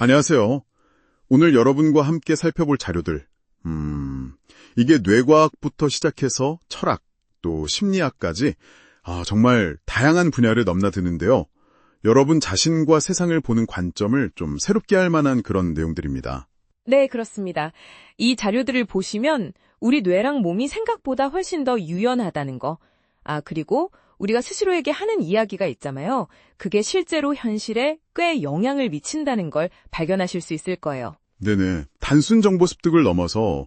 안녕하세요. 오늘 여러분과 함께 살펴볼 자료들, 이게 뇌과학부터 시작해서 철학, 또 심리학까지 정말 다양한 분야를 넘나드는데요. 여러분 자신과 세상을 보는 관점을 좀 새롭게 할 만한 그런 내용들입니다. 네, 그렇습니다. 이 자료들을 보시면 우리 뇌랑 몸이 생각보다 훨씬 더 유연하다는 거. 그리고 우리가 스스로에게 하는 이야기가 있잖아요. 그게 실제로 현실에 꽤 영향을 미친다는 걸 발견하실 수 있을 거예요. 네네. 단순 정보 습득을 넘어서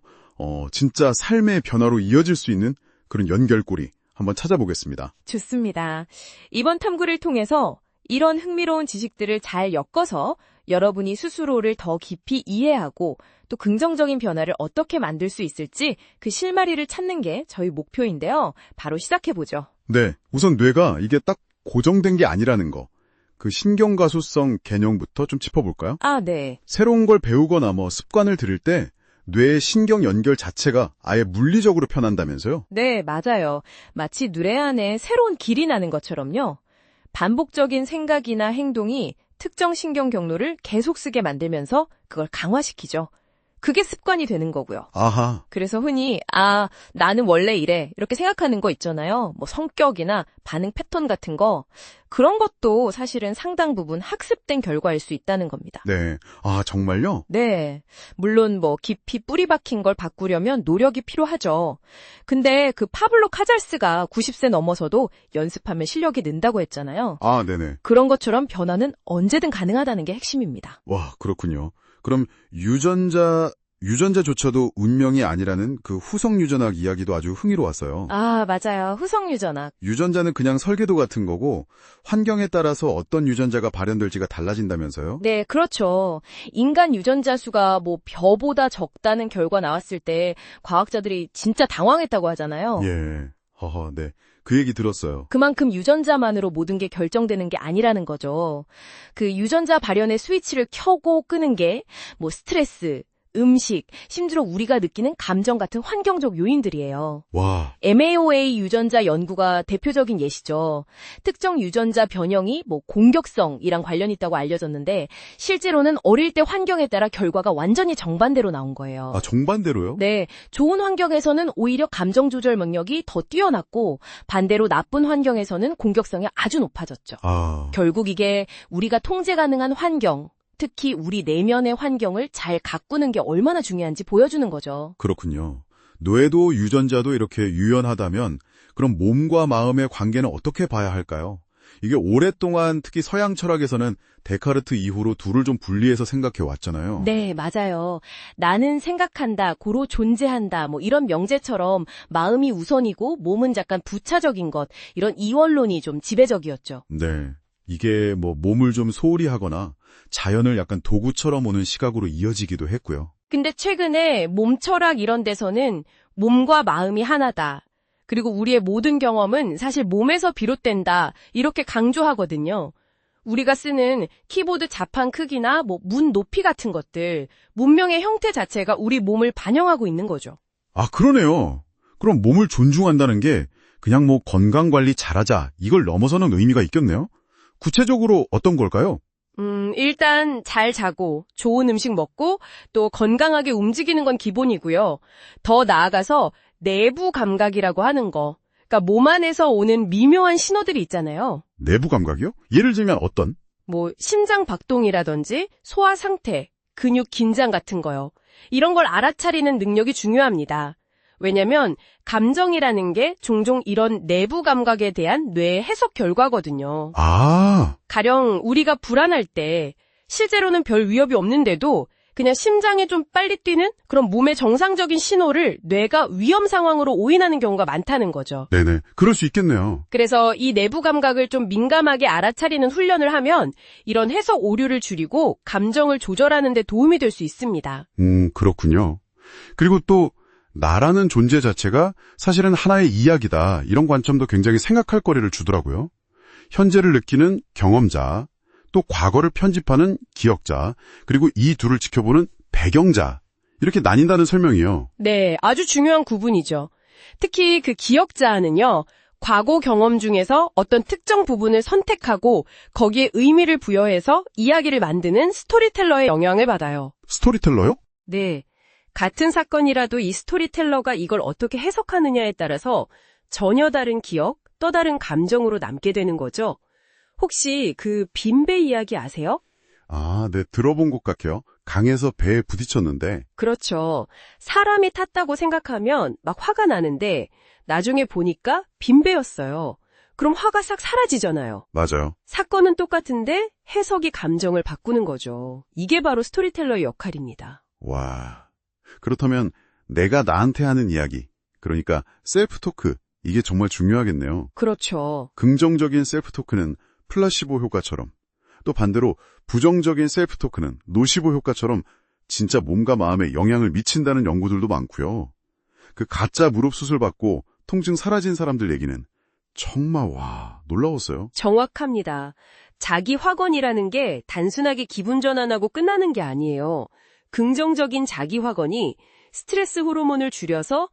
진짜 삶의 변화로 이어질 수 있는 그런 연결고리 한번 찾아보겠습니다. 좋습니다. 이번 탐구를 통해서 이런 흥미로운 지식들을 잘 엮어서 여러분이 스스로를 더 깊이 이해하고 또 긍정적인 변화를 어떻게 만들 수 있을지 그 실마리를 찾는 게 저희 목표인데요. 바로 시작해보죠. 네. 우선 뇌가 이게 딱 고정된 게 아니라는 거. 그 신경가소성 개념부터 좀 짚어볼까요? 네. 새로운 걸 배우거나 습관을 들일 때 뇌의 신경 연결 자체가 아예 물리적으로 편한다면서요? 네, 맞아요. 마치 뇌 안에 새로운 길이 나는 것처럼요. 반복적인 생각이나 행동이 특정 신경 경로를 계속 쓰게 만들면서 그걸 강화시키죠. 그게 습관이 되는 거고요. 아하. 그래서 흔히 나는 원래 이래 이렇게 생각하는 거 있잖아요. 성격이나 반응 패턴 같은 거. 그런 것도 사실은 상당 부분 학습된 결과일 수 있다는 겁니다. 네. 정말요? 네. 물론 깊이 뿌리 박힌 걸 바꾸려면 노력이 필요하죠. 근데 그 파블로 카잘스가 90세 넘어서도 연습하면 실력이 는다고 했잖아요. 네네. 그런 것처럼 변화는 언제든 가능하다는 게 핵심입니다. 와, 그렇군요. 그럼 유전자조차도 운명이 아니라는 그 후성 유전학 이야기도 아주 흥미로웠어요. 맞아요. 후성 유전학. 유전자는 그냥 설계도 같은 거고 환경에 따라서 어떤 유전자가 발현될지가 달라진다면서요? 네, 그렇죠. 인간 유전자 수가 벼보다 적다는 결과 나왔을 때 과학자들이 진짜 당황했다고 하잖아요. 예. 네. 그 얘기 들었어요. 그만큼 유전자만으로 모든 게 결정되는 게 아니라는 거죠. 그 유전자 발현의 스위치를 켜고 끄는 게 스트레스, 음식, 심지어 우리가 느끼는 감정 같은 환경적 요인들이에요. 와. MAOA 유전자 연구가 대표적인 예시죠. 특정 유전자 변형이 공격성이랑 관련이 있다고 알려졌는데 실제로는 어릴 때 환경에 따라 결과가 완전히 정반대로 나온 거예요. 정반대로요? 네, 좋은 환경에서는 오히려 감정 조절 능력이 더 뛰어났고 반대로 나쁜 환경에서는 공격성이 아주 높아졌죠. 결국 이게 우리가 통제 가능한 환경, 특히 우리 내면의 환경을 잘 가꾸는 게 얼마나 중요한지 보여주는 거죠. 그렇군요. 뇌도 유전자도 이렇게 유연하다면 그럼 몸과 마음의 관계는 어떻게 봐야 할까요? 이게 오랫동안 특히 서양 철학에서는 데카르트 이후로 둘을 좀 분리해서 생각해 왔잖아요. 네, 맞아요. 나는 생각한다, 고로 존재한다, 이런 명제처럼 마음이 우선이고 몸은 약간 부차적인 것, 이런 이원론이 좀 지배적이었죠. 네. 이게 몸을 좀 소홀히 하거나 자연을 약간 도구처럼 보는 시각으로 이어지기도 했고요. 근데 최근에 몸철학 이런 데서는 몸과 마음이 하나다. 그리고 우리의 모든 경험은 사실 몸에서 비롯된다. 이렇게 강조하거든요. 우리가 쓰는 키보드 자판 크기나 문 높이 같은 것들, 문명의 형태 자체가 우리 몸을 반영하고 있는 거죠. 그러네요. 그럼 몸을 존중한다는 게 그냥 건강관리 잘하자 이걸 넘어서는 의미가 있겠네요. 구체적으로 어떤 걸까요? 일단 잘 자고 좋은 음식 먹고 또 건강하게 움직이는 건 기본이고요. 더 나아가서 내부 감각이라고 하는 거. 그러니까 몸 안에서 오는 미묘한 신호들이 있잖아요. 내부 감각이요? 예를 들면 어떤? 심장 박동이라든지 소화 상태, 근육 긴장 같은 거요. 이런 걸 알아차리는 능력이 중요합니다. 왜냐면 감정이라는 게 종종 이런 내부 감각에 대한 뇌의 해석 결과거든요. 가령 우리가 불안할 때 실제로는 별 위협이 없는데도 그냥 심장이 좀 빨리 뛰는 그런 몸의 정상적인 신호를 뇌가 위험 상황으로 오인하는 경우가 많다는 거죠. 네네, 그럴 수 있겠네요. 그래서 이 내부 감각을 좀 민감하게 알아차리는 훈련을 하면 이런 해석 오류를 줄이고 감정을 조절하는 데 도움이 될 수 있습니다. 그렇군요. 그리고 또 나라는 존재 자체가 사실은 하나의 이야기다. 이런 관점도 굉장히 생각할 거리를 주더라고요. 현재를 느끼는 경험자, 또 과거를 편집하는 기억자, 그리고 이 둘을 지켜보는 배경자. 이렇게 나뉜다는 설명이요. 네, 아주 중요한 구분이죠. 특히 그 기억자는요. 과거 경험 중에서 어떤 특정 부분을 선택하고 거기에 의미를 부여해서 이야기를 만드는 스토리텔러의 영향을 받아요. 스토리텔러요? 네. 같은 사건이라도 이 스토리텔러가 이걸 어떻게 해석하느냐에 따라서 전혀 다른 기억, 또 다른 감정으로 남게 되는 거죠. 혹시 그 빈배 이야기 아세요? 아, 네, 들어본 것 같아요. 강에서 배에 부딪혔는데. 그렇죠. 사람이 탔다고 생각하면 막 화가 나는데 나중에 보니까 빈배였어요. 그럼 화가 싹 사라지잖아요. 맞아요. 사건은 똑같은데 해석이 감정을 바꾸는 거죠. 이게 바로 스토리텔러의 역할입니다. 와. 그렇다면 내가 나한테 하는 이야기, 그러니까 셀프 토크, 이게 정말 중요하겠네요. 그렇죠. 긍정적인 셀프 토크는 플라시보 효과처럼, 또 반대로 부정적인 셀프 토크는 노시보 효과처럼 진짜 몸과 마음에 영향을 미친다는 연구들도 많고요. 그 가짜 무릎 수술 받고 통증 사라진 사람들 얘기는 정말 놀라웠어요. 정확합니다. 자기 확언이라는 게 단순하게 기분 전환하고 끝나는 게 아니에요. 긍정적인 자기 확언이 스트레스 호르몬을 줄여서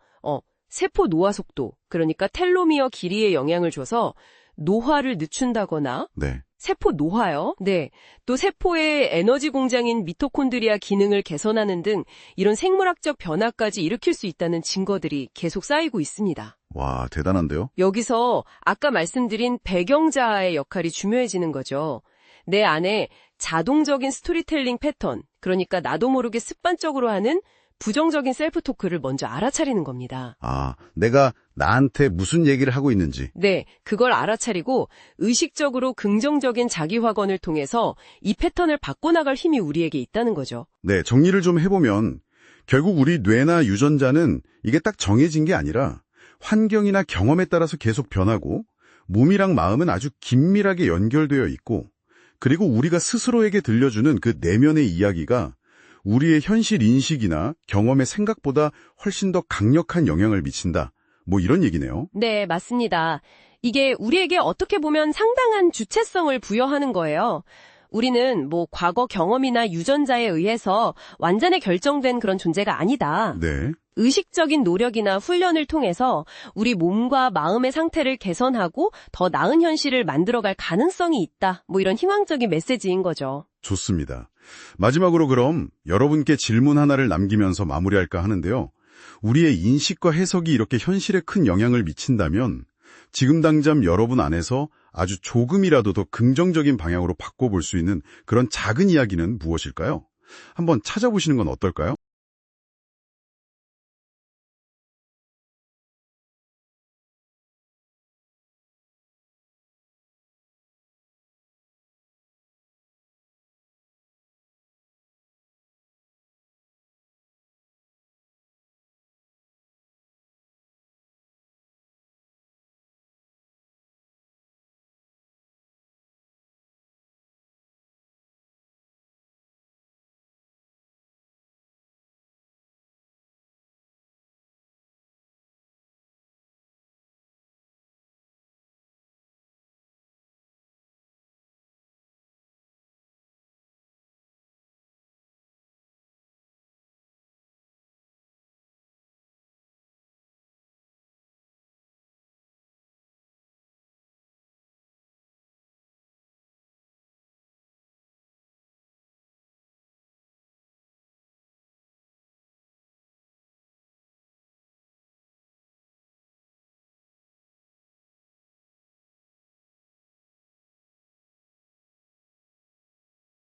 세포 노화 속도, 그러니까 텔로미어 길이에 영향을 줘서 노화를 늦춘다거나 네. 세포 노화요. 네. 또 세포의 에너지 공장인 미토콘드리아 기능을 개선하는 등 이런 생물학적 변화까지 일으킬 수 있다는 증거들이 계속 쌓이고 있습니다. 와, 대단한데요? 여기서 아까 말씀드린 배경자아의 역할이 중요해지는 거죠. 내 안에 자동적인 스토리텔링 패턴, 그러니까 나도 모르게 습관적으로 하는 부정적인 셀프 토크를 먼저 알아차리는 겁니다. 아, 내가 나한테 무슨 얘기를 하고 있는지. 네, 그걸 알아차리고 의식적으로 긍정적인 자기 확언을 통해서 이 패턴을 바꿔나갈 힘이 우리에게 있다는 거죠. 네, 정리를 좀 해보면 결국 우리 뇌나 유전자는 이게 딱 정해진 게 아니라 환경이나 경험에 따라서 계속 변하고 몸이랑 마음은 아주 긴밀하게 연결되어 있고, 그리고 우리가 스스로에게 들려주는 그 내면의 이야기가 우리의 현실 인식이나 경험의 생각보다 훨씬 더 강력한 영향을 미친다. 뭐 이런 얘기네요. 네, 맞습니다. 이게 우리에게 어떻게 보면 상당한 주체성을 부여하는 거예요. 우리는 과거 경험이나 유전자에 의해서 완전히 결정된 그런 존재가 아니다. 네. 의식적인 노력이나 훈련을 통해서 우리 몸과 마음의 상태를 개선하고 더 나은 현실을 만들어갈 가능성이 있다. 이런 희망적인 메시지인 거죠. 좋습니다. 마지막으로 그럼 여러분께 질문 하나를 남기면서 마무리할까 하는데요. 우리의 인식과 해석이 이렇게 현실에 큰 영향을 미친다면 지금 당장 여러분 안에서 아주 조금이라도 더 긍정적인 방향으로 바꿔볼 수 있는 그런 작은 이야기는 무엇일까요? 한번 찾아보시는 건 어떨까요?